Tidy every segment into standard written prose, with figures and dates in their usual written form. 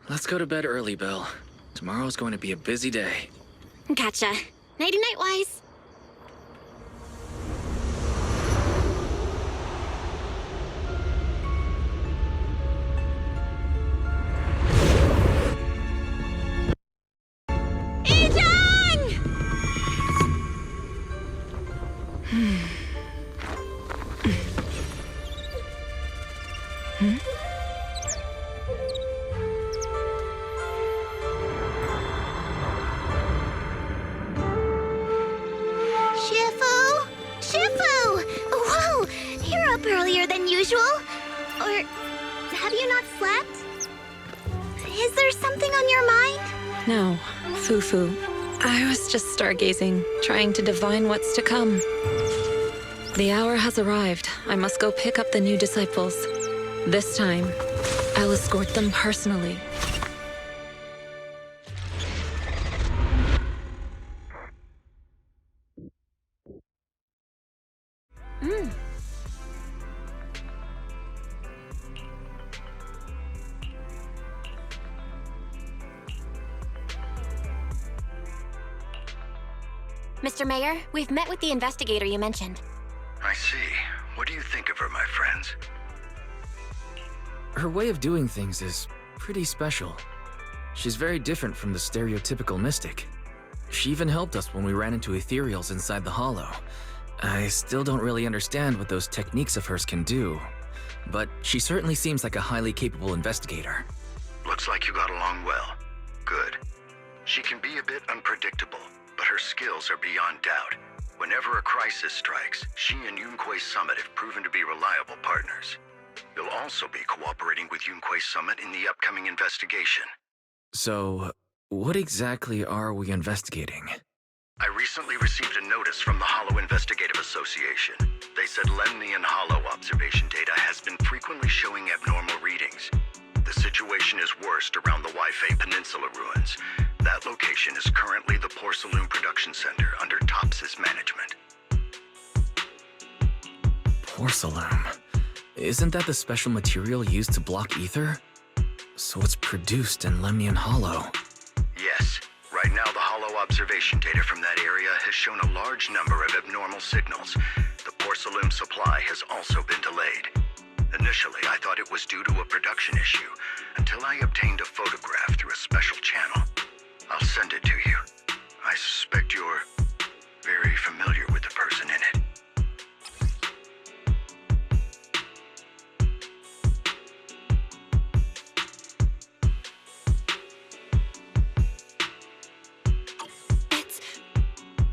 Let's go to bed early, Bill. Tomorrow's going to be a busy day. Gotcha. Nighty-night, Wise. Earlier than usual? Or have you not slept? Is there something on your mind? No, Foo-Foo. I was just stargazing, trying to divine what's to come. The hour has arrived. I must go pick up the new disciples. This time, I'll escort them personally. Mr. Mayor, we've met with the investigator you mentioned. I see. What do you think of her, my friends? Her way of doing things is pretty special. She's very different from the stereotypical mystic. She even helped us when we ran into ethereals inside the Hollow. I still don't really understand what those techniques of hers can do, but she certainly seems like a highly capable investigator. Looks like you got along well. Good. She can be a bit unpredictable, but her skills are beyond doubt. Whenever a crisis strikes, she and Yunquei Summit have proven to be reliable partners. You'll also be cooperating with Yunquei Summit in the upcoming investigation. So, what exactly are we investigating? I recently received a notice from the Hollow Investigative Association. They said Lemnian Hollow observation data has been frequently showing abnormal readings. The situation is worst around the Waifei Peninsula ruins. That location is currently the Porcelain Production Center under Tops's management. Porcelain? Isn't that the special material used to block ether? So it's produced in Lemnian Hollow. Yes. Right now, the Hollow observation data from that area has shown a large number of abnormal signals. The porcelain supply has also been delayed. Initially, I thought it was due to a production issue, until I obtained a photograph through a special channel. I'll send it to you. I suspect you're very familiar with the person in it.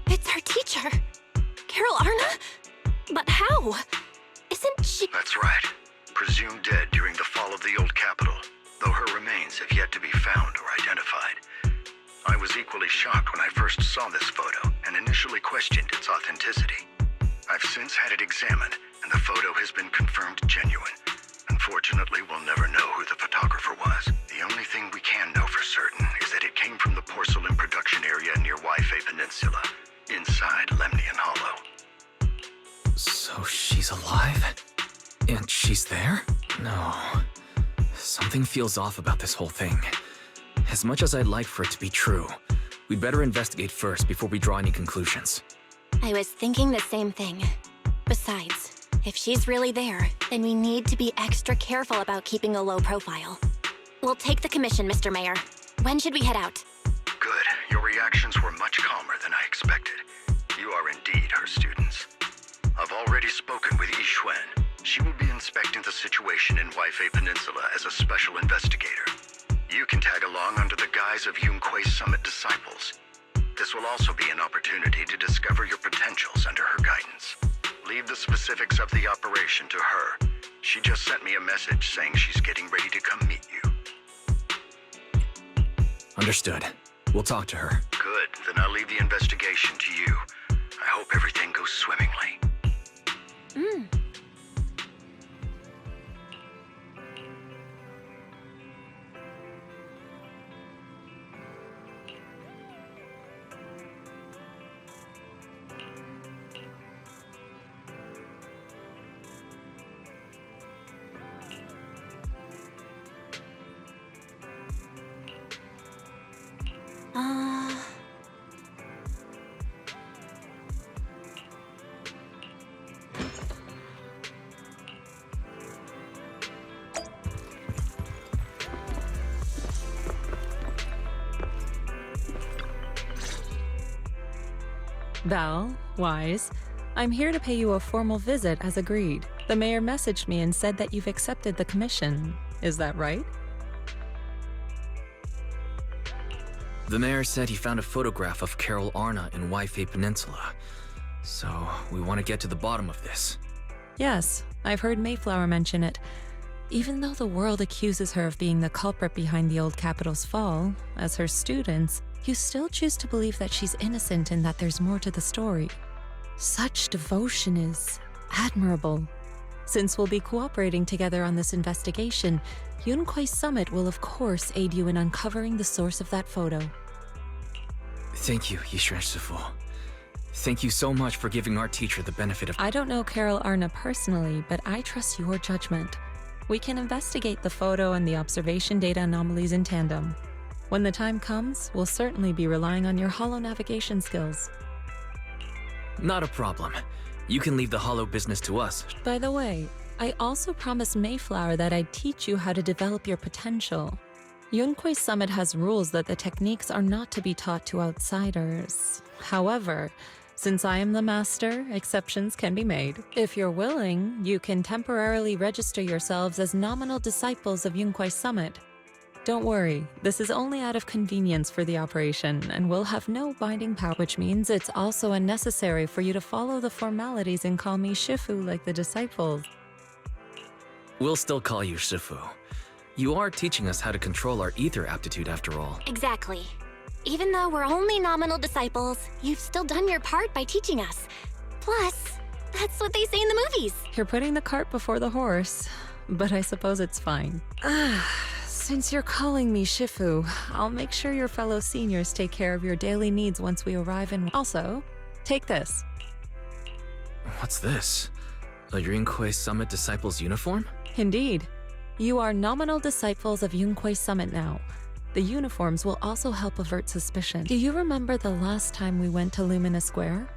It's our teacher, Carol Arna? But how? Isn't she— That's right. Presumed dead during the fall of the old capital, though her remains have yet to be found or identified. I was equally shocked when I first saw this photo and initially questioned its authenticity. I've since had it examined, and the photo has been confirmed genuine. Unfortunately, we'll never know who the photographer was. The only thing we can know for certain is that it came from the porcelain production area near Waifei Peninsula, inside Lemnian Hollow. So she's alive? And she's there? No. Something feels off about this whole thing. As much as I'd like for it to be true, we'd better investigate first before we draw any conclusions. I was thinking the same thing. Besides, if she's really there, then we need to be extra careful about keeping a low profile. We'll take the commission, Mr. Mayor. When should we head out? Good. Your reactions were much calmer than I expected. You are indeed her students. I've already spoken with Yixuan. She will be inspecting the situation in Waifei Peninsula as a special investigator. You can tag along under the guise of Yunquei Summit disciples. This will also be an opportunity to discover your potentials under her guidance. Leave the specifics of the operation to her. She just sent me a message saying she's getting ready to come meet you. Understood. We'll talk to her. Good, then I'll leave the investigation to you. I hope everything goes swimmingly. Val, Wise, I'm here to pay you a formal visit as agreed. The mayor messaged me and said that you've accepted the commission. Is that right? The mayor said he found a photograph of Carol Arna in Waifei Peninsula. So, we want to get to the bottom of this. Yes, I've heard Mayflower mention it. Even though the world accuses her of being the culprit behind the old capital's fall, as her students, you still choose to believe that she's innocent and that there's more to the story. Such devotion is admirable. Since we'll be cooperating together on this investigation, Yunquai Summit will of course aid you in uncovering the source of that photo. Thank you, Yishuan Shifu. Thank you so much for giving our teacher the benefit of— I don't know Carol Arna personally, but I trust your judgment. We can investigate the photo and the observation data anomalies in tandem. When the time comes, we'll certainly be relying on your holo navigation skills. Not a problem. You can leave the holo business to us. By the way, I also promised Mayflower that I'd teach you how to develop your potential. Yunquai Summit has rules that the techniques are not to be taught to outsiders. However, since I am the master, exceptions can be made. If you're willing, you can temporarily register yourselves as nominal disciples of Yunquai Summit. Don't worry, this is only out of convenience for the operation and will have no binding power, which means it's also unnecessary for you to follow the formalities and call me Shifu like the disciples. We'll still call you Shifu. You are teaching us how to control our ether aptitude after all. Exactly. Even though we're only nominal disciples, you've still done your part by teaching us. Plus, that's what they say in the movies. You're putting the cart before the horse, but I suppose it's fine. Since you're calling me Shifu, I'll make sure your fellow seniors take care of your daily needs once we arrive in— Also, take this. What's this? A Yunquai Summit Disciples uniform? Indeed. You are nominal disciples of Yunquai Summit now. The uniforms will also help avert suspicion. Do you remember the last time we went to Lumina Square?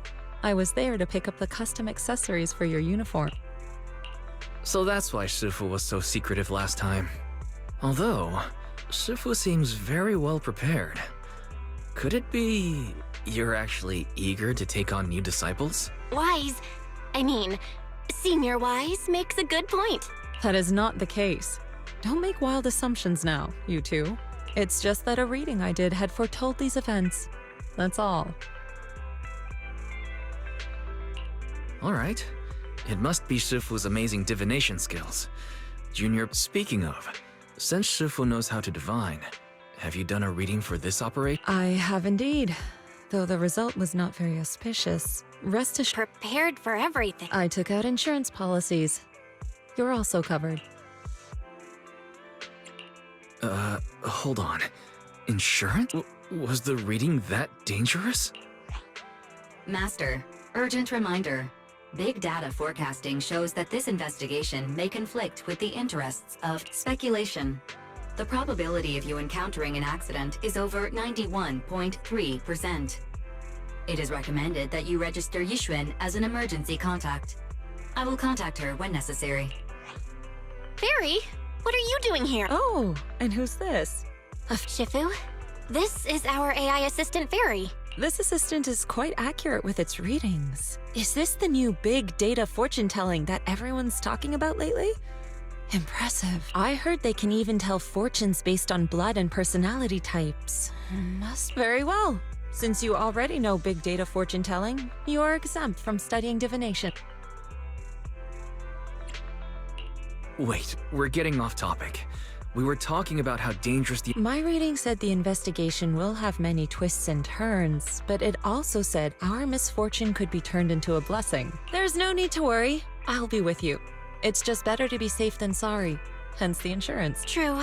I was there to pick up the custom accessories for your uniform. So that's why Shifu was so secretive last time. Although, Shifu seems very well prepared. Could it be you're actually eager to take on new disciples? Senior Wise makes a good point. That is not the case. Don't make wild assumptions now, you two. It's just that a reading I did had foretold these events. That's all. Alright. It must be Shifu's amazing divination skills. Junior, speaking of, since Shifu knows how to divine, have you done a reading for this operation? I have indeed, though the result was not very auspicious. Rest assured, Prepared for everything. I took out insurance policies. You're also covered. Hold on. Insurance? Was the reading that dangerous? Master, urgent reminder. Big data forecasting shows that this investigation may conflict with the interests of speculation. The probability of you encountering an accident is over 91.3%. It is recommended that you register Yishuan as an emergency contact. I will contact her when necessary. Fairy, what are you doing here? Oh, and who's this? Shifu, this is our AI assistant, Fairy. This assistant is quite accurate with its readings. Is this the new big data fortune telling that everyone's talking about lately? Impressive. I heard they can even tell fortunes based on blood and personality types. Must very well. Since you already know big data fortune telling, you are exempt from studying divination. Wait, we're getting off topic. We were talking about how dangerous the— My reading said the investigation will have many twists and turns, but it also said our misfortune could be turned into a blessing. There's no need to worry. I'll be with you. It's just better to be safe than sorry. Hence the insurance. True.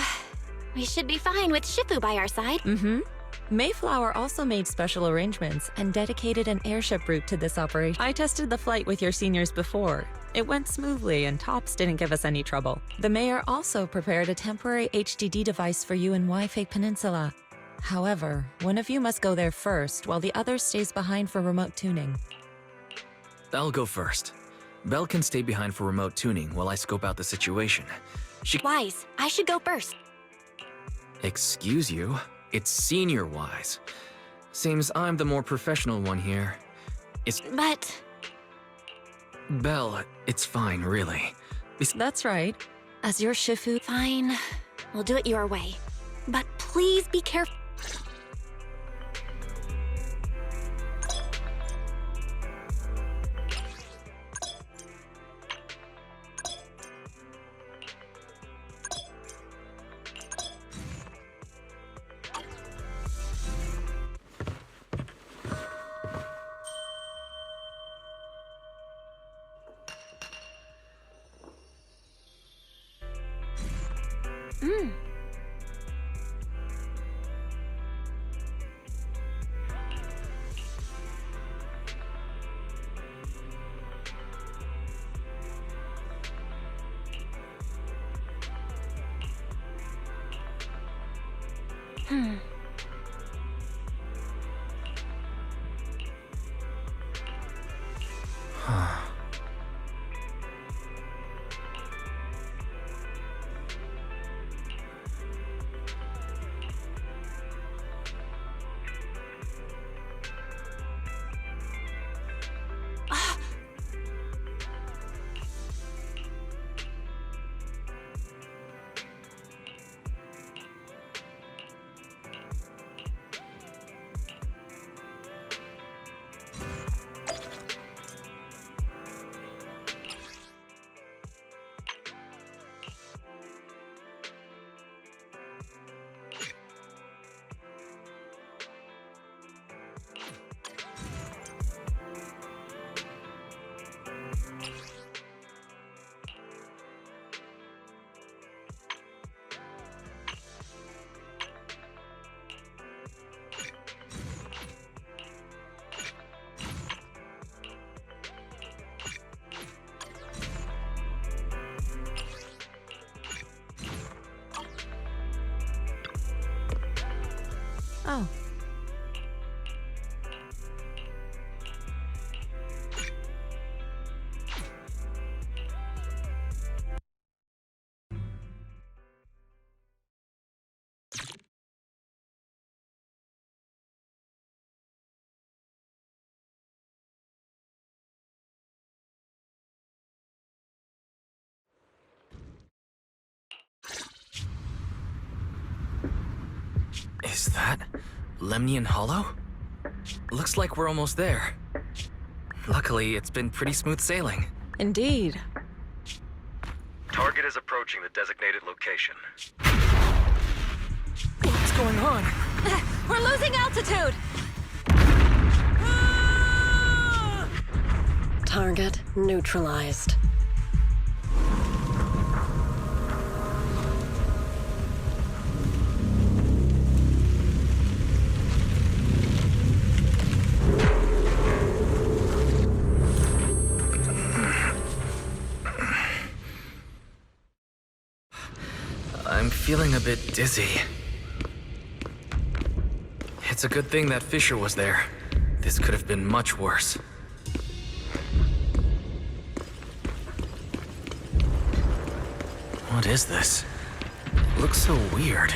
We should be fine with Shifu by our side. Mayflower also made special arrangements and dedicated an airship route to this operation. I tested the flight with your seniors before. It went smoothly and Tops didn't give us any trouble. The mayor also prepared a temporary HDD device for you in Wi-Fi Peninsula. However, one of you must go there first while the other stays behind for remote tuning. I'll go first. Belle can stay behind for remote tuning while I scope out the situation. Wise, I should go first. Excuse you? It's senior-wise. Seems I'm the more professional one here. But... Belle, it's fine, really. That's right. As your Shifu... Fine. We'll do it your way. But please be careful. Oh. Is that Lemnian Hollow? Looks like we're almost there. Luckily, it's been pretty smooth sailing. Indeed. Target is approaching the designated location. What's going on? We're losing altitude! Target neutralized. I'm feeling a bit dizzy. It's a good thing that Fisher was there. This could have been much worse. What is this? Looks so weird.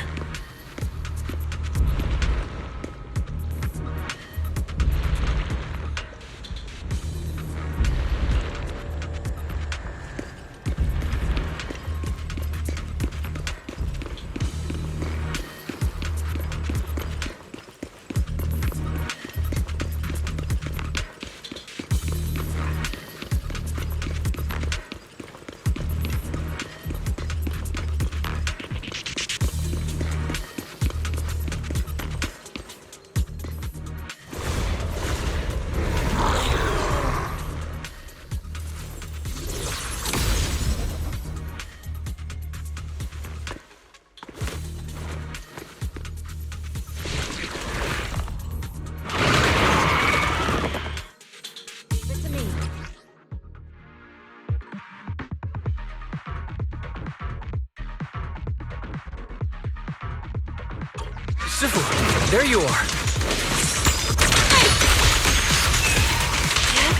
Shifu, there you are.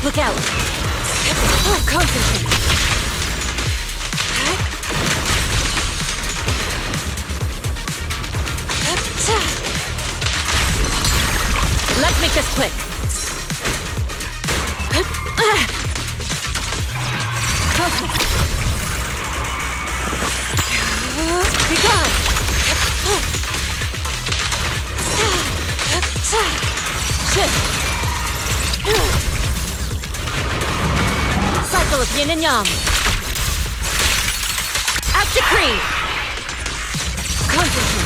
Look out! Oh, concentrate! Let's make this quick. Be gone! Shift! Cycle of yin and yang. Act decree! Concentrate!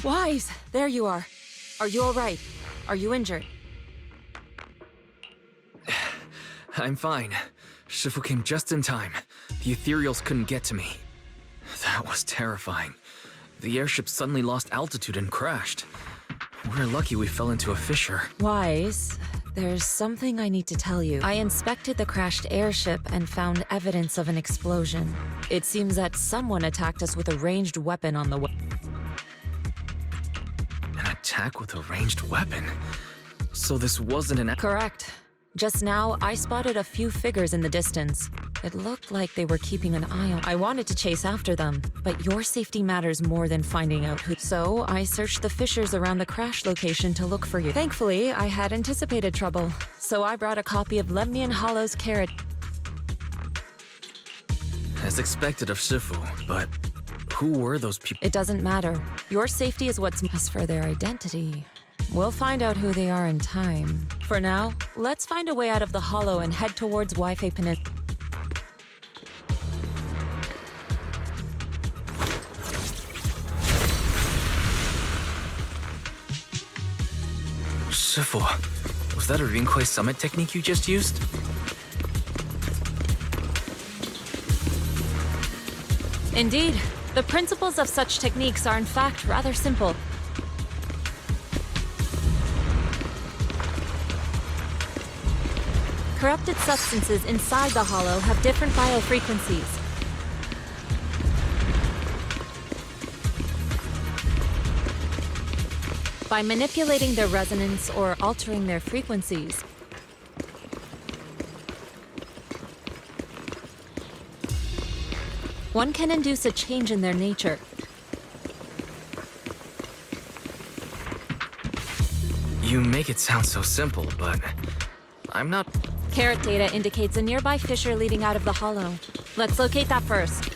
Wise, there you are. Are you all right? Are you injured? I'm fine. Shifu came just in time. The ethereals couldn't get to me. That was terrifying. The airship suddenly lost altitude and crashed. We're lucky we fell into a fissure. Wise, there's something I need to tell you. I inspected the crashed airship and found evidence of an explosion. It seems that someone attacked us with a ranged weapon on the way. An attack with a ranged weapon? So this wasn't an... Correct. Just now, I spotted a few figures in the distance. It looked like they were keeping an eye on... I wanted to chase after them, but your safety matters more than finding out who... So, I searched the fissures around the crash location to look for you. Thankfully, I had anticipated trouble, so I brought a copy of Lemnian Hollow's Carrot. As expected of Shifu, but who were those people? It doesn't matter. Your safety is what's... As for their identity... We'll find out who they are in time. For now, let's find a way out of the hollow and head towards Wi-Fi Peninsula. Shifu, was that a Rinkwei summit technique you just used? Indeed. The principles of such techniques are in fact rather simple. Corrupted substances inside the hollow have different biofrequencies. By manipulating their resonance or altering their frequencies, one can induce a change in their nature. You make it sound so simple, but I'm not... Carrot data indicates a nearby fissure leading out of the hollow. Let's locate that first.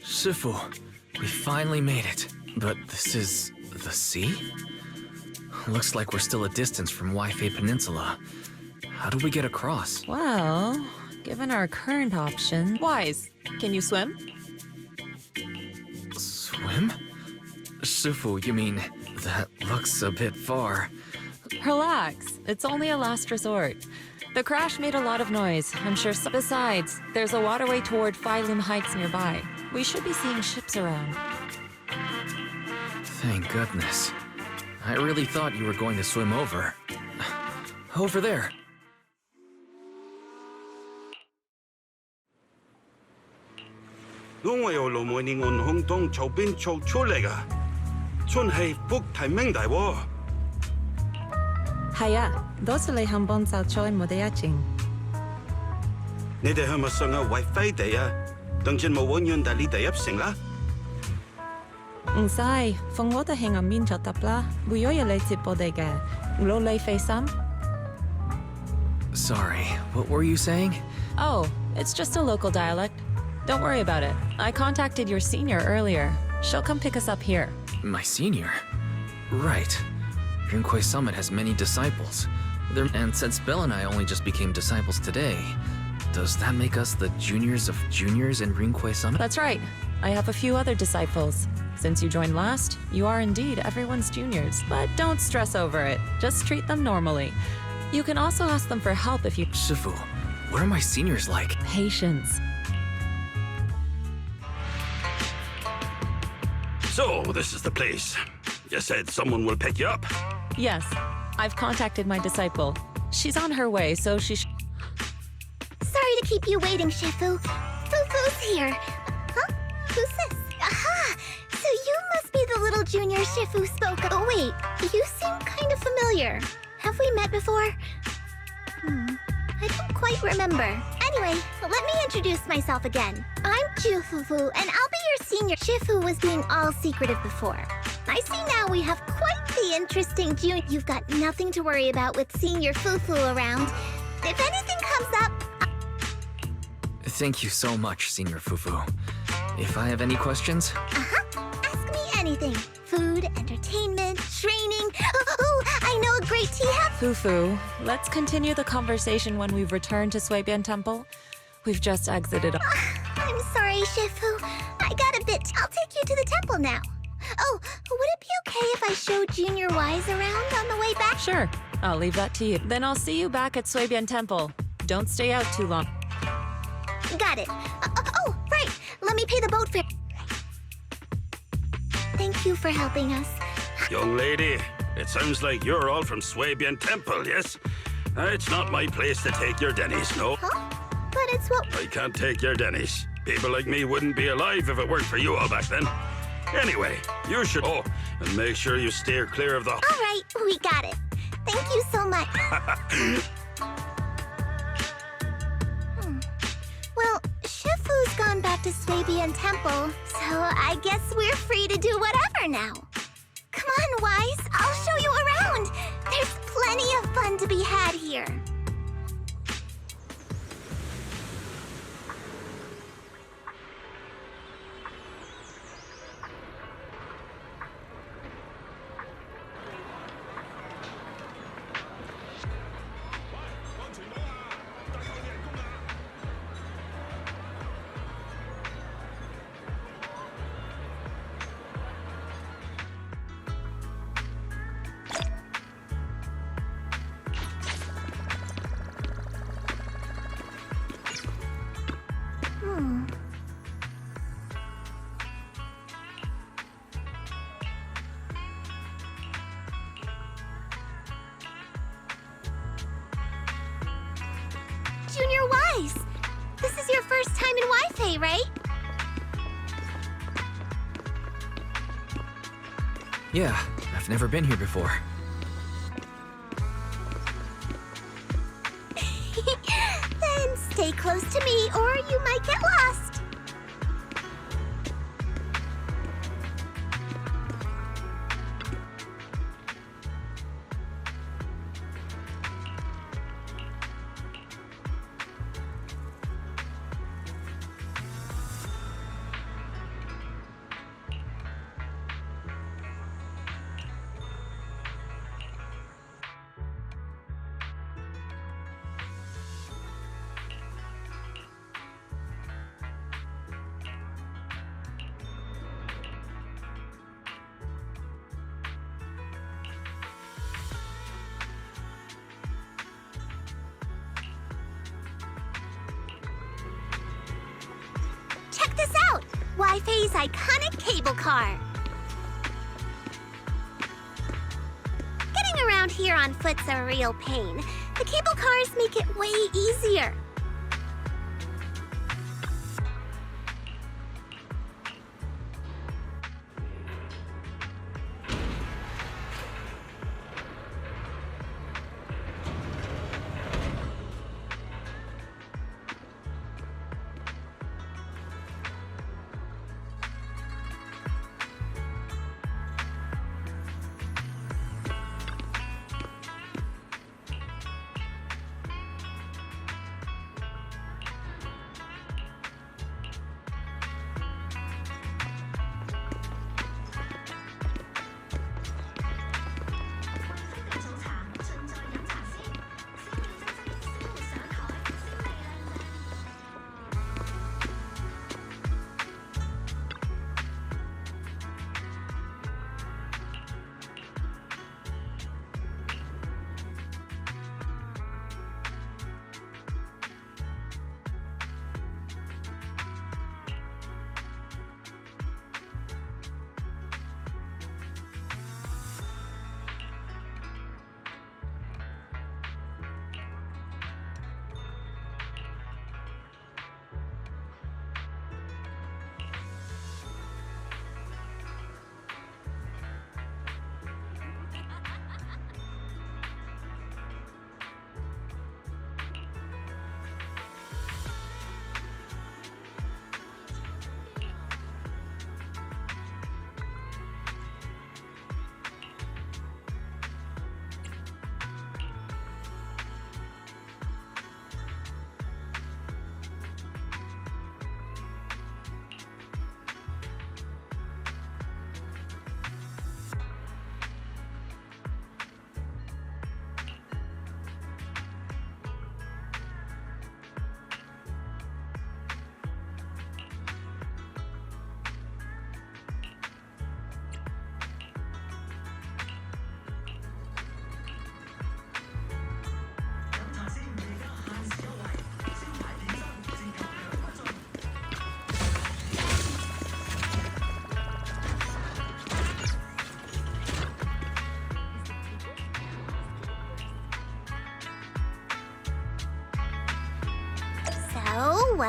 Shifu, we finally made it. But this is... the sea? Looks like we're still a distance from Wi-Fi Peninsula. How do we get across? Well, given our current option... Wise, can you swim? Swim? Shifu, you mean... that looks a bit far. Relax, it's only a last resort. The crash made a lot of noise, I'm sure. Besides, there's a waterway toward Phylum Heights nearby. We should be seeing ships around. Thank goodness. I really thought you were going to swim over. Over there. 我由羅梅尼岸空洞周邊做出嚟噶，真係福提名大喎。係啊，多謝你肯幫就再冇得一陣。你哋係咪上嘅為飛地啊？當陣冇揾人帶你哋入城啦。唔使，放我哋喺入面就得啦，會有人嚟接我哋嘅，攞你費心。 Sorry, what were you saying? Oh, It's just a local dialect. Don't worry about it. I contacted your senior earlier. She'll come pick us up here. My senior? Right. Rinkwei Summit has many disciples. And since Belle and I only just became disciples today, does that make us the juniors of juniors in Rinkwei Summit? That's right. I have a few other disciples. Since you joined last, you are indeed everyone's juniors. But don't stress over it. Just treat them normally. You can also ask them for help if you... Shifu, what are my seniors like? Patience. So, this is the place. You said someone will pick you up. Yes, I've contacted my disciple. She's on her way, so she Sorry to keep you waiting, Shifu. Fufu's here. Huh? Who's this? Aha! So you must be the little junior Shifu spoke of. Oh, wait. You seem kind of familiar. Have we met before? I don't quite remember. Anyway, let me introduce myself again. I'm Fufu, and I'll be your senior. Shifu was being all secretive before. I see now we have quite the interesting junior. You've got nothing to worry about with senior Fufu around. If anything comes up, Thank you so much, Senior Fufu. If I have any questions... ask me anything. Food, entertainment, training. Oh, I know a great tea house. Fufu, let's continue the conversation when we've returned to Suibian Temple. We've just exited. I'm sorry, Shifu. I got a bit. I'll take you to the temple now. Oh, would it be okay if I showed Junior Wise around on the way back? Sure, I'll leave that to you. Then I'll see you back at Suibian Temple. Don't stay out too long. Got it. Oh, right. Let me pay the boat fare. Thank you for helping us. Young lady, it sounds like you're all from Suibian Temple, yes? It's not my place to take your dennies, no. Huh? But it's what... I can't take your dennies. People like me wouldn't be alive if it weren't for you all back then. Anyway, you should... Oh, and make sure you steer clear of the... All right, we got it. Thank you so much. Well, Shifu's gone back to Suibian Temple, so I guess we're free to do whatever now. Come on, Wise, I'll show you around. There's plenty of fun to be had here. Junior Wise, this is your first time in Wi-Fi, right? Yeah, I've never been here before. Then stay close to me or you might get lost. Check this out! Wi-Fi's iconic cable car. Getting around here on foot's a real pain. The cable cars make it way easier.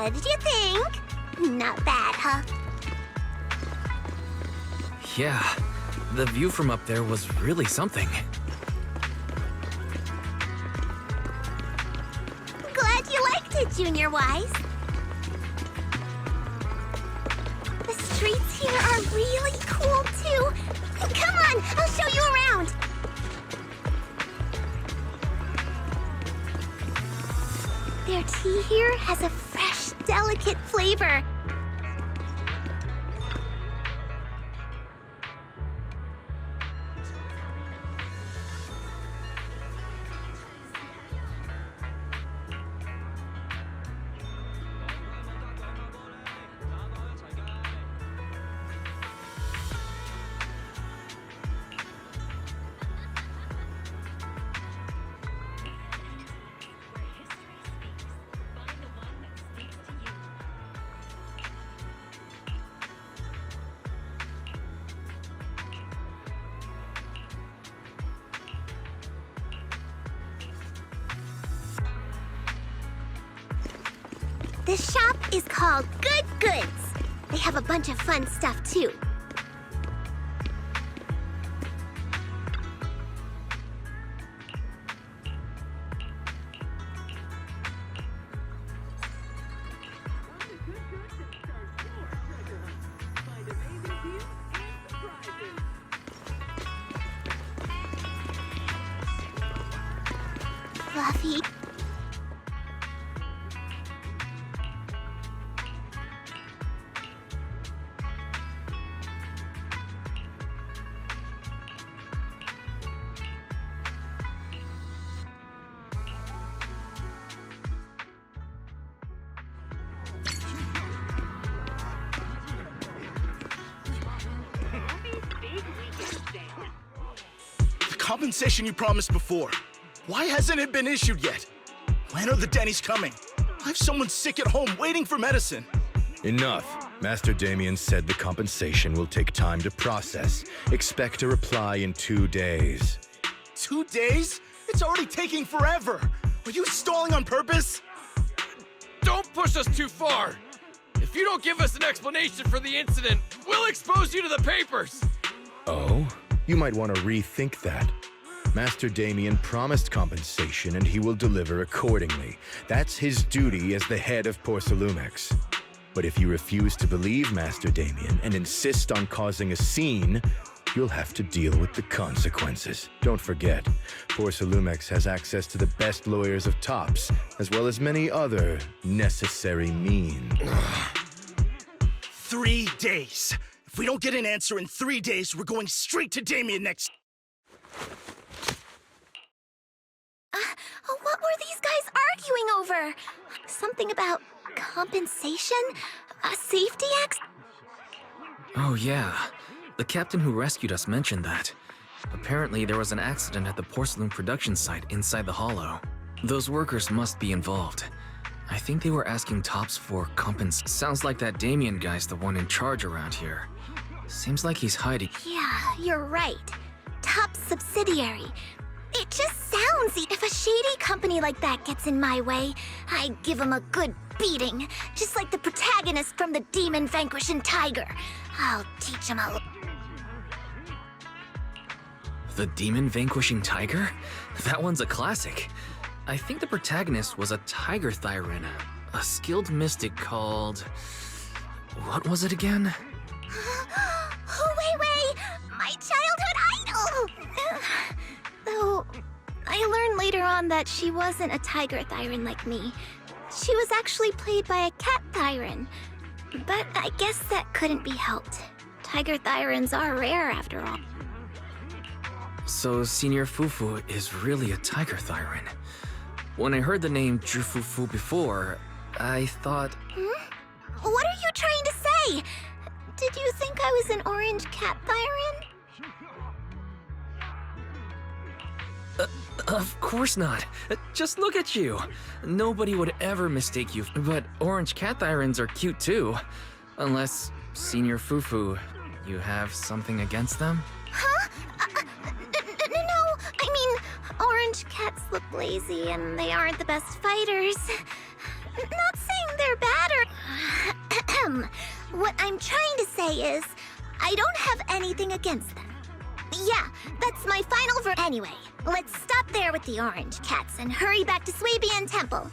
What did you think? Not bad, huh? Yeah, the view from up there was really something. Glad you liked it, Junior Wise. The streets here are really cool, too. Come on, I'll show you around. Their tea here has a fresh, delicate flavor. This shop is called Good Goods. They have a bunch of fun stuff, too. Fluffy. Compensation you promised before. Why hasn't it been issued yet? When are the Denny's coming? I have someone sick at home waiting for medicine. Enough. Master Damien said the compensation will take time to process. Expect a reply in 2 days. 2 days? It's already taking forever. Are you stalling on purpose? Don't push us too far. If you don't give us an explanation for the incident, we'll expose you to the papers. Oh? You might want to rethink that. Master Damien promised compensation and he will deliver accordingly. That's his duty as the head of Porcelumex. But if you refuse to believe Master Damien and insist on causing a scene, you'll have to deal with the consequences. Don't forget, Porcelumex has access to the best lawyers of Tops, as well as many other necessary means. 3 days. If we don't get an answer in 3 days, we're going straight to Damien next. What were these guys arguing over? Something about compensation? A safety accident? Oh yeah, the captain who rescued us mentioned that. Apparently there was an accident at the porcelain production site inside the hollow. Those workers must be involved. I think they were asking Tops for compensation. Sounds like that Damien guy's the one in charge around here. Seems like he's hiding. Yeah, you're right. Top subsidiary. It just sounds... If a shady company like that gets in my way, I give him a good beating. Just like the protagonist from the Demon Vanquishing Tiger. I'll teach him a... The Demon Vanquishing Tiger? That one's a classic. I think the protagonist was a Tiger Thyran, a skilled mystic called... What was it again? Wait! My childhood idol! Though, I learned later on that she wasn't a Tiger Thyran like me. She was actually played by a Cat Thyran. But I guess that couldn't be helped. Tiger Thyrans are rare after all. So Senior Fufu is really a Tiger Thyran. When I heard the name Jufufu before, I thought... What are you trying to say? Did you think I was an orange Cat Thyran? Of course not. Just look at you. Nobody would ever mistake you. But orange cat thyrans are cute too. Unless, Senior Fufu, you have something against them? Huh? No, I mean, orange cats look lazy and they aren't the best fighters. Not saying they're bad or... What I'm trying to say is, I don't have anything against them. Yeah, that's my final Anyway, let's stop there with the orange cats and hurry back to Swabian Temple.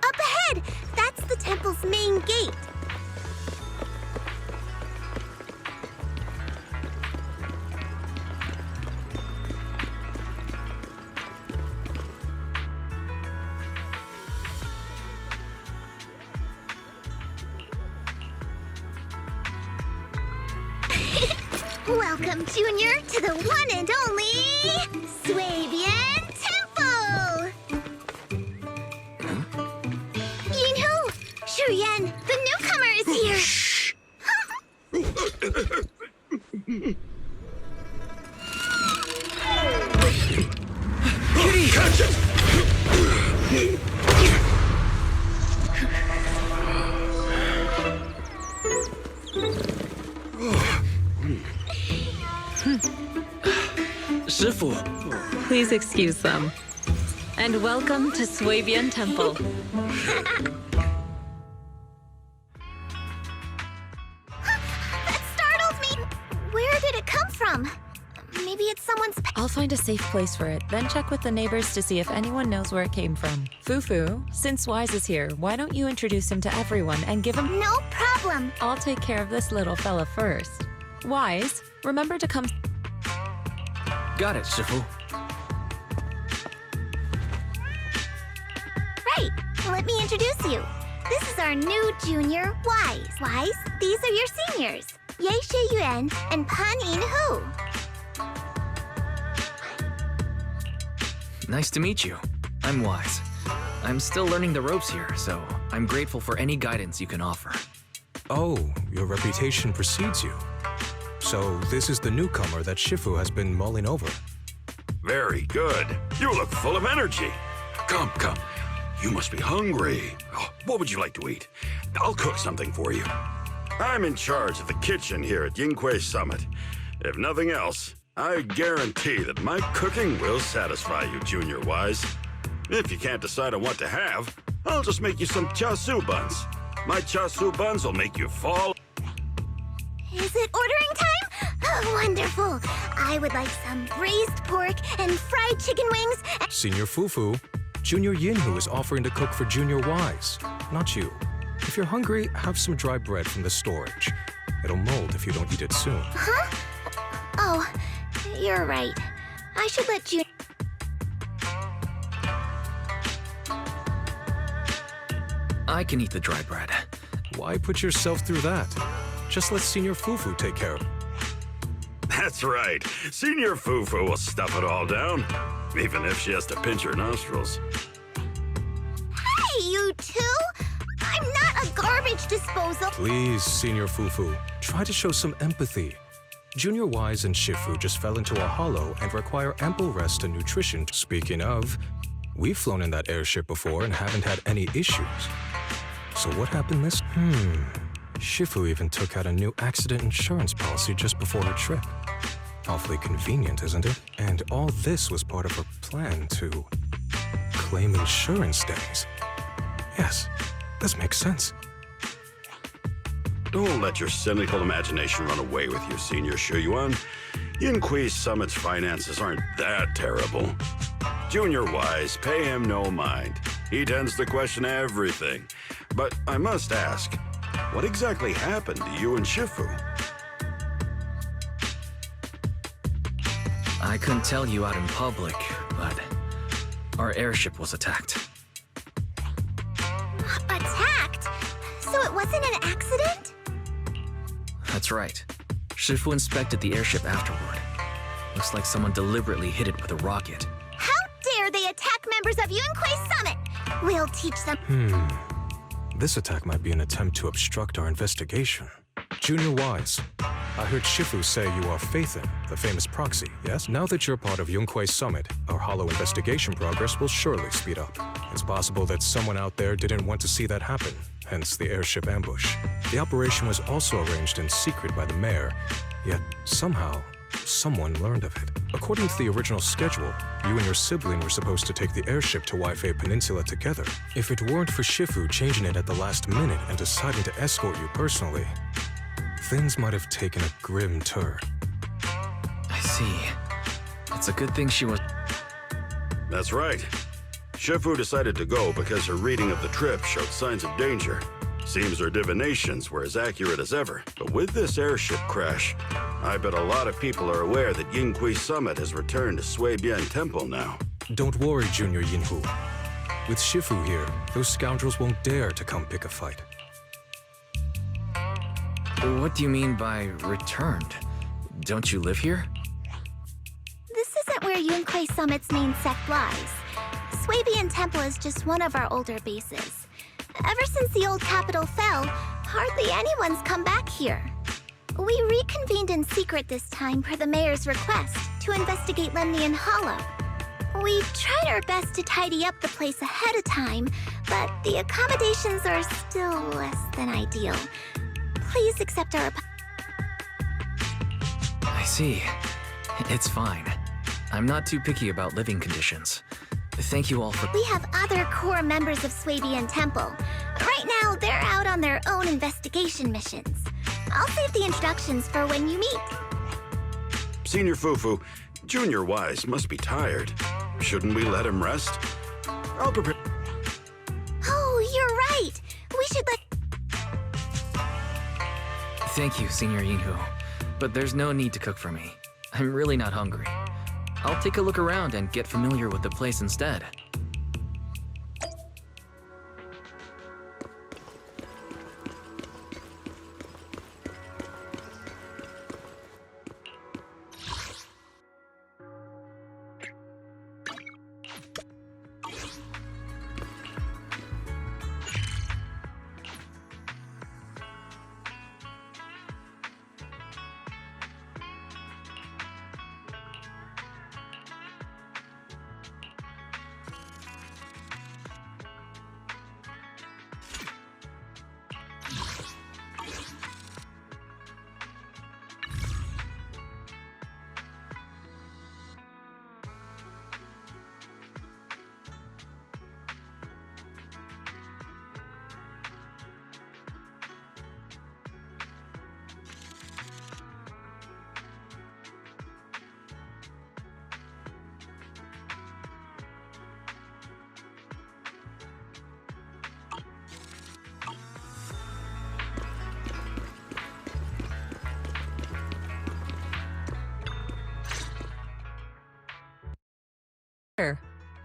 Up ahead! That's the temple's main gate. Welcome, Junior, to the one and only Swabian Temple! Yinhu! Shuyan, the newcomer is here! Shh! Kitty! Catch it! Shifu. Please excuse them. And welcome to Swabian Temple. That startled me! Where did it come from? Maybe it's someone's I'll find a safe place for it, then check with the neighbors to see if anyone knows where it came from. Fufu, since Wise is here, why don't you introduce him to everyone and give him... No problem! I'll take care of this little fella first. Wise, remember to come... Got it, Shifu. Right, let me introduce you. This is our new junior, Wise. Wise, these are your seniors, Ye Shi Yuan and Pan In Hu. Nice to meet you. I'm Wise. I'm still learning the ropes here, so I'm grateful for any guidance you can offer. Oh, your reputation precedes you. So this is the newcomer that Shifu has been mulling over. Very good. You look full of energy. Come, come. You must be hungry. Oh, what would you like to eat? I'll cook something for you. I'm in charge of the kitchen here at Yinghui Summit. If nothing else, I guarantee that my cooking will satisfy you, Junior Wise. If you can't decide on what to have, I'll just make you some chasu buns. My chasu buns will make you fall. Is it ordering time? Oh, wonderful. I would like some braised pork and fried chicken wings. Senior Fufu, Junior Yinhu is offering to cook for Junior Wise, not you. If you're hungry, have some dry bread from the storage. It'll mold if you don't eat it soon. Huh? Oh, you're right. I should let you... I can eat the dry bread. Why put yourself through that? Just let Senior Fufu take care of it. That's right. Senior Fufu will stuff it all down, even if she has to pinch her nostrils. Hey, you two! I'm not a garbage disposal. Please, Senior Fufu, try to show some empathy. Junior Wise and Shifu just fell into a hollow and require ample rest and nutrition. Speaking of, we've flown in that airship before and haven't had any issues. So what happened this? Shifu even took out a new accident insurance policy just before her trip. Awfully convenient, isn't it? And all this was part of her plan to claim insurance days. Yes, this makes sense. Don't let your cynical imagination run away with you, Senior Shuyuan. Yinqui's Summit's finances aren't that terrible. Junior Wise, pay him no mind. He tends to question everything. But I must ask, what exactly happened to you and Shifu? I couldn't tell you out in public, but our airship was attacked. Attacked? So it wasn't an accident? That's right. Shifu inspected the airship afterward. Looks like someone deliberately hit it with a rocket. How dare they attack members of Yunquei Summit? We'll teach them. This attack might be an attempt to obstruct our investigation. Junior Wise, I heard Shifu say you are Faithin, the famous proxy, yes? Now that you're part of Yunquei Summit, our hollow investigation progress will surely speed up. It's possible that someone out there didn't want to see that happen, hence the airship ambush. The operation was also arranged in secret by the mayor, yet somehow, someone learned of it. According to the original schedule, you and your sibling were supposed to take the airship to Waifei Peninsula together. If it weren't for Shifu changing it at the last minute and deciding to escort you personally, things might have taken a grim turn. I see. It's a good thing she was... That's right. Shifu decided to go because her reading of the trip showed signs of danger. Seems her divinations were as accurate as ever. But with this airship crash, I bet a lot of people are aware that Yinqui's Summit has returned to Suibian Temple now. Don't worry, Junior Yinhu. With Shifu here, those scoundrels won't dare to come pick a fight. What do you mean by returned? Don't you live here? This isn't where Yunquei Summit's main sect lies. Suibian Temple is just one of our older bases. Ever since the old capital fell, hardly anyone's come back here. We reconvened in secret this time per the mayor's request to investigate Lemnian Hollow. We tried our best to tidy up the place ahead of time, but the accommodations are still less than ideal. Please accept our I see. It's fine. I'm not too picky about living conditions. Thank you all for... We have other core members of Suibian Temple. Right now, they're out on their own investigation missions. I'll save the introductions for when you meet. Senior Fufu, Junior Wise must be tired. Shouldn't we let him rest? I'll prepare... Oh, you're right. We should let... Thank you, Senior Yinhu. But there's no need to cook for me. I'm really not hungry. I'll take a look around and get familiar with the place instead.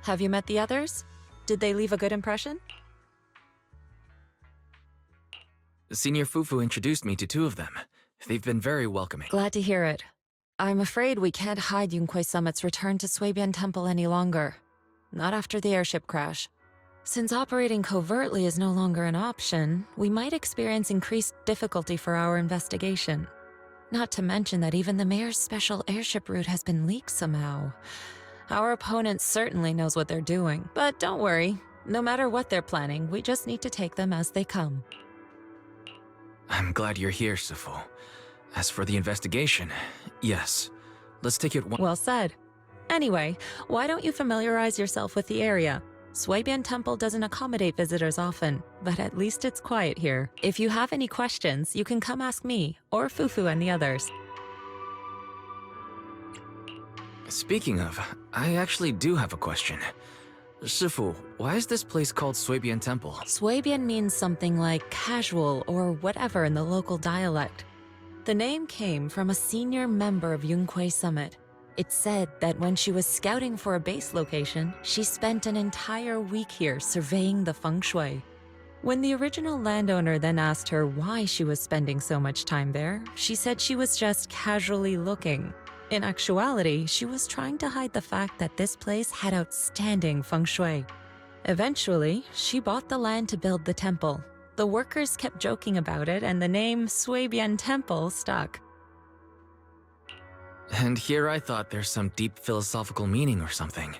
Have you met the others? Did they leave a good impression? Senior Fufu introduced me to two of them. They've been very welcoming. Glad to hear it. I'm afraid we can't hide Yunquei Summit's return to Suibian Temple any longer. Not after the airship crash. Since operating covertly is no longer an option, we might experience increased difficulty for our investigation. Not to mention that even the mayor's special airship route has been leaked somehow. Our opponent certainly knows what they're doing, but don't worry. No matter what they're planning, we just need to take them as they come. I'm glad you're here, Sifu. As for the investigation, yes. Let's take it one... Well said. Anyway, why don't you familiarize yourself with the area? Suibian Temple doesn't accommodate visitors often, but at least it's quiet here. If you have any questions, you can come ask me, or Fufu and the others. Speaking of, I actually do have a question. Shifu, why is this place called Suibian Temple? Suibian means something like casual or whatever in the local dialect. The name came from a senior member of Yunquei Summit. It's said that when she was scouting for a base location, she spent an entire week here surveying the feng shui. When the original landowner then asked her why she was spending so much time there, she said she was just casually looking. In actuality, she was trying to hide the fact that this place had outstanding feng shui. Eventually, she bought the land to build the temple. The workers kept joking about it, and the name Suibian Temple stuck. And here I thought there's some deep philosophical meaning or something.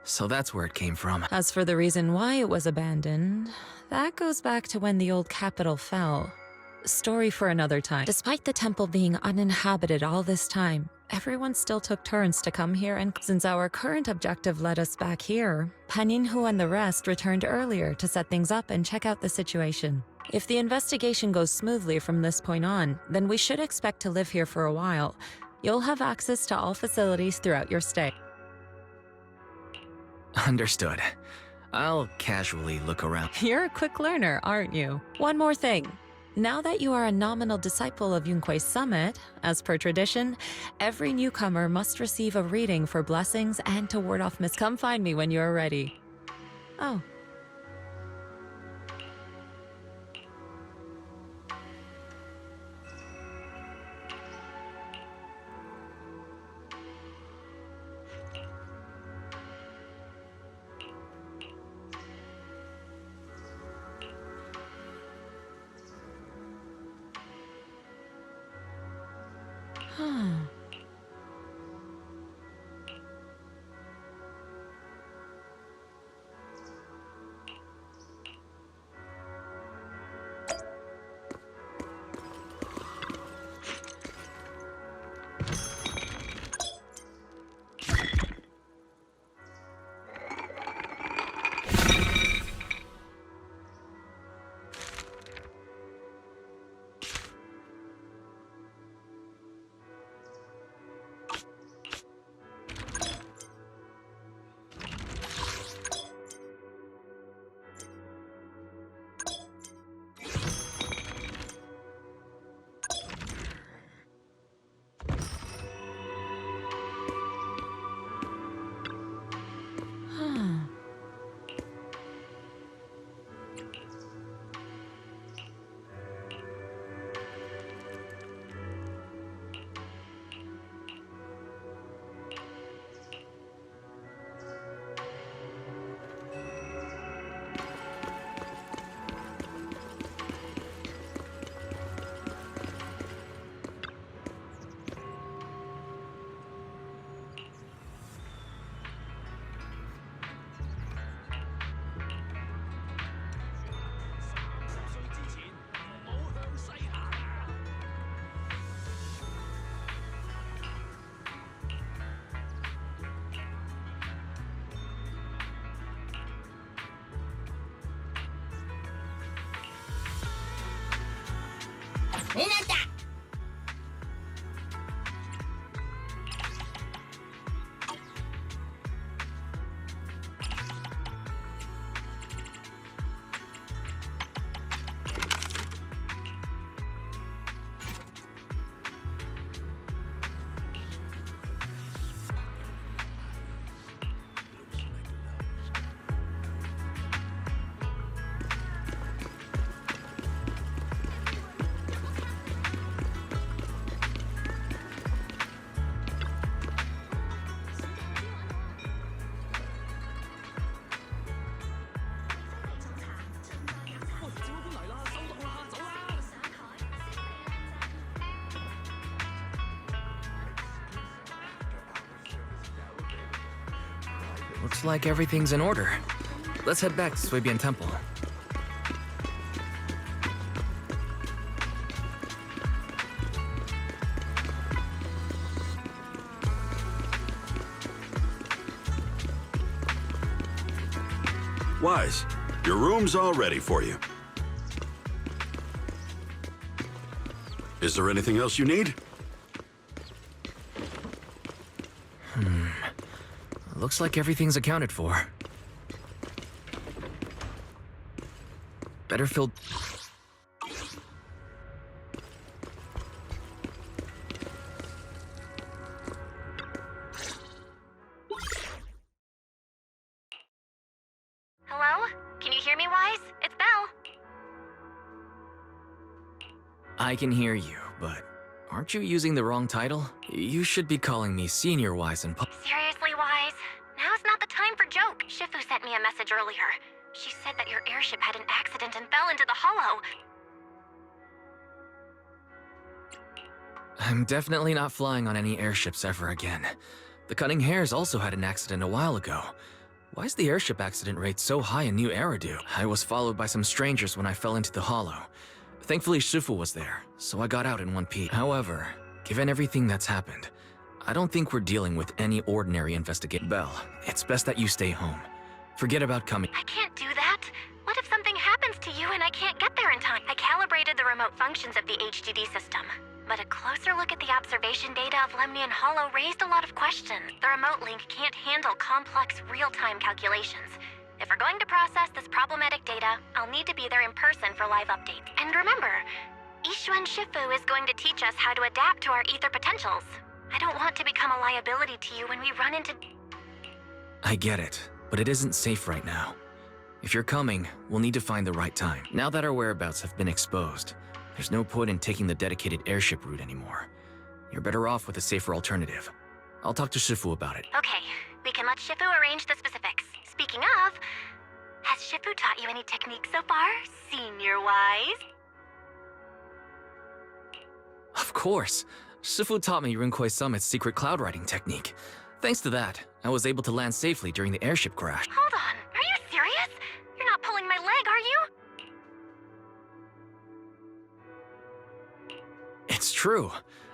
So that's where it came from. As for the reason why it was abandoned, that goes back to when the old capital fell. Story for another time. Despite the temple being uninhabited all this time, everyone still took turns to come here, and since our current objective led us back here, Paninhu and the rest returned earlier to set things up and check out the situation. If the investigation goes smoothly from this point on, then we should expect to live here for a while. You'll have access to all facilities throughout your stay. Understood. I'll casually look around. You're a quick learner, aren't you? One more thing. Now that you are a nominal disciple of Yunquei Summit, as per tradition, every newcomer must receive a reading for blessings and to ward off Come find me when you are ready. Oh. Looks like everything's in order. Let's head back to Suibian Temple. Wise, your room's all ready for you. Is there anything else you need? Looks like everything's accounted for. Better fill... Hello? Can you hear me, Wise? It's Belle. I can hear you, but aren't you using the wrong title? You should be calling me Senior Wise and... Seriously, Wise? Now's not the time for joke. Shifu sent me a message earlier. She said that your airship had an accident and fell into the hollow. I'm definitely not flying on any airships ever again. The Cunning Hares also had an accident a while ago. Why is the airship accident rate so high in New Eridu? I was followed by some strangers when I fell into the hollow. Thankfully, Shifu was there, so I got out in one piece. However, given everything that's happened, I don't think we're dealing with any ordinary investigation. Belle, it's best that you stay home. Forget about coming. I can't do that. What if something happens to you and I can't get there in time? I calibrated the remote functions of the HDD system, but a closer look at the observation data of Lemnian Hollow raised a lot of questions. The remote link can't handle complex real-time calculations. If we're going to process this problematic data, I'll need to be there in person for live updates. And remember, Ishuan Shifu is going to teach us how to adapt to our ether potentials. I don't want to become a liability to you when we run into... I get it, but it isn't safe right now. If you're coming, we'll need to find the right time. Now that our whereabouts have been exposed, there's no point in taking the dedicated airship route anymore. You're better off with a safer alternative. I'll talk to Shifu about it. Okay, we can let Shifu arrange the specifics. Speaking of, has Shifu taught you any techniques so far, Senior Wise? Of course. Shifu taught me Rinkwei Summit's secret cloud riding technique. Thanks to that, I was able to land safely during the airship crash. Hold on, are you serious? You're not pulling my leg, are you? It's true.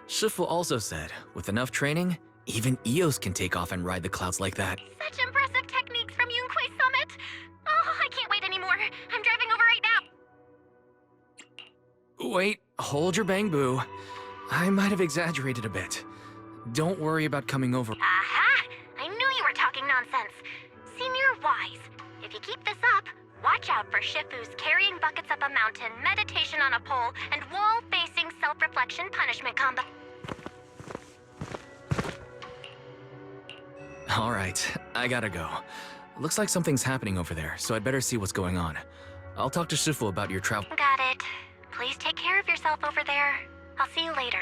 Shifu also said, with enough training, even Eos can take off and ride the clouds like that. Such impressive techniques from Yunkwei Summit. Oh, I can't wait anymore. I'm driving over right now. Wait, hold your bang boo. I might have exaggerated a bit. Don't worry about coming over. Aha! I knew you were talking nonsense. Senior Wise, if you keep this up, watch out for Shifu's carrying buckets up a mountain, meditation on a pole, and wall-facing self-reflection punishment combo. All right, I gotta go. Looks like something's happening over there, so I'd better see what's going on. I'll talk to Shifu about your travel. Got it. Please take care of yourself over there. I'll see you later.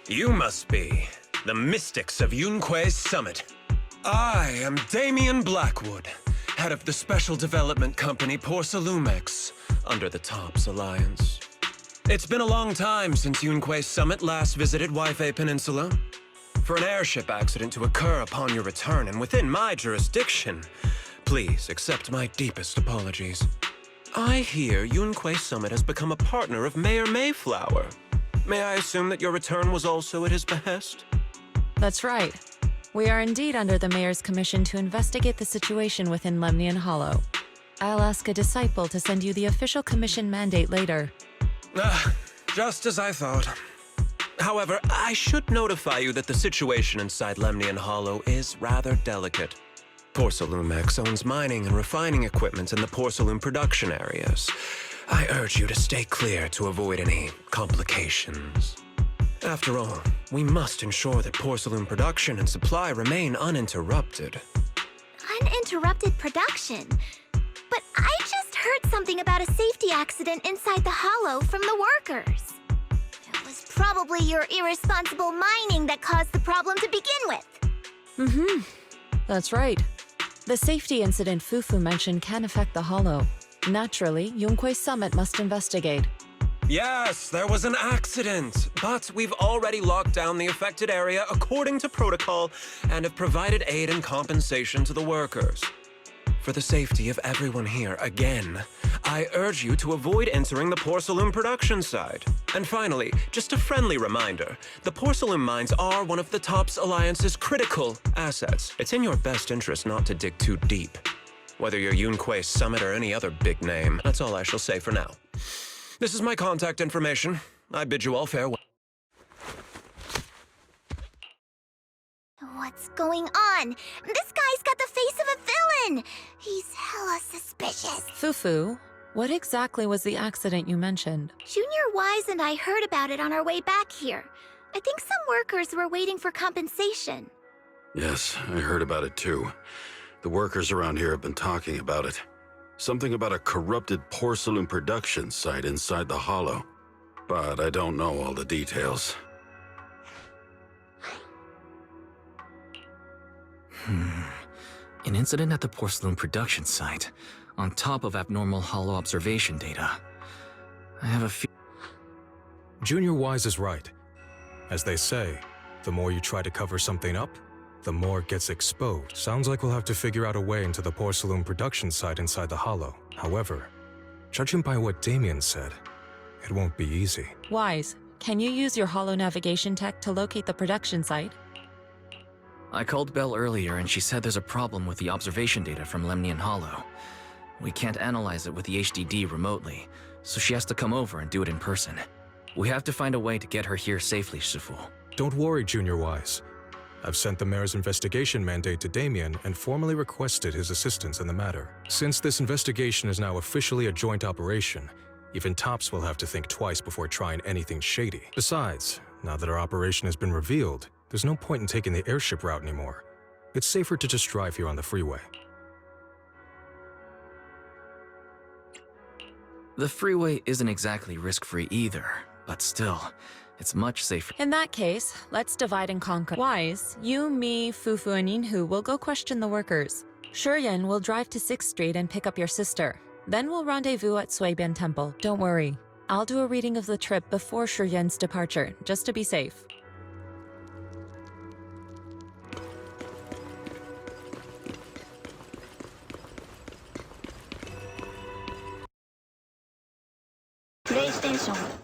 You must be the mystics of Yunkwei's Summit. I am Damien Blackwood, head of the special development company Porcelumex, under the TOPS Alliance. It's been a long time since Yunkwei's Summit last visited Waifei Peninsula. For an airship accident to occur upon your return and within my jurisdiction, please accept my deepest apologies. I hear Yunkwei Summit has become a partner of Mayor Mayflower. May I assume that your return was also at his behest? That's right. We are indeed under the Mayor's commission to investigate the situation within Lemnian Hollow. I'll ask a disciple to send you the official commission mandate later. Just as I thought. However, I should notify you that the situation inside Lemnian Hollow is rather delicate. Porcelumex owns mining and refining equipment in the porcelain production areas. I urge you to stay clear to avoid any complications. After all, we must ensure that porcelain production and supply remain uninterrupted. Uninterrupted production? But I just heard something about a safety accident inside the hollow from the workers. It was probably your irresponsible mining that caused the problem to begin with. That's right. The safety incident Fufu mentioned can affect the hollow. Naturally, Yunkwei Summit must investigate. Yes, there was an accident, but we've already locked down the affected area according to protocol and have provided aid and compensation to the workers. For the safety of everyone here, again, I urge you to avoid entering the porcelain production site. And finally, just a friendly reminder, the porcelain mines are one of the TOPS Alliance's critical assets. It's in your best interest not to dig too deep. Whether you're Yunquei Summit or any other big name, that's all I shall say for now. This is my contact information. I bid you all farewell. What's going on? This guy's got the face of a villain! He's hella suspicious. Fufu, what exactly was the accident you mentioned? Junior Wise and I heard about it on our way back here. I think some workers were waiting for compensation. Yes, I heard about it too. The workers around here have been talking about it. Something about a corrupted porcelain production site inside the hollow. But I don't know all the details. An incident at the porcelain production site, on top of abnormal hollow observation data. I have a few. Junior Wise is right. As they say, the more you try to cover something up, the more it gets exposed. Sounds like we'll have to figure out a way into the porcelain production site inside the hollow. However, judging by what Damien said, it won't be easy. Wise, can you use your hollow navigation tech to locate the production site? I called Belle earlier and she said there's a problem with the observation data from Lemnian Hollow. We can't analyze it with the HDD remotely, so she has to come over and do it in person. We have to find a way to get her here safely, Shifu. Don't worry, Junior Wise. I've sent the mayor's investigation mandate to Damien and formally requested his assistance in the matter. Since this investigation is now officially a joint operation, even TOPS will have to think twice before trying anything shady. Besides, now that our operation has been revealed, there's no point in taking the airship route anymore. It's safer to just drive here on the freeway. The freeway isn't exactly risk-free either, but still, it's much safer. In that case, let's divide and conquer. Wise, you, me, Fufu, and Yinhu will go question the workers. Shuryen will drive to 6th Street and pick up your sister. Then we'll rendezvous at Suibian Temple. Don't worry, I'll do a reading of the trip before Shuryen's departure, just to be safe. PlayStation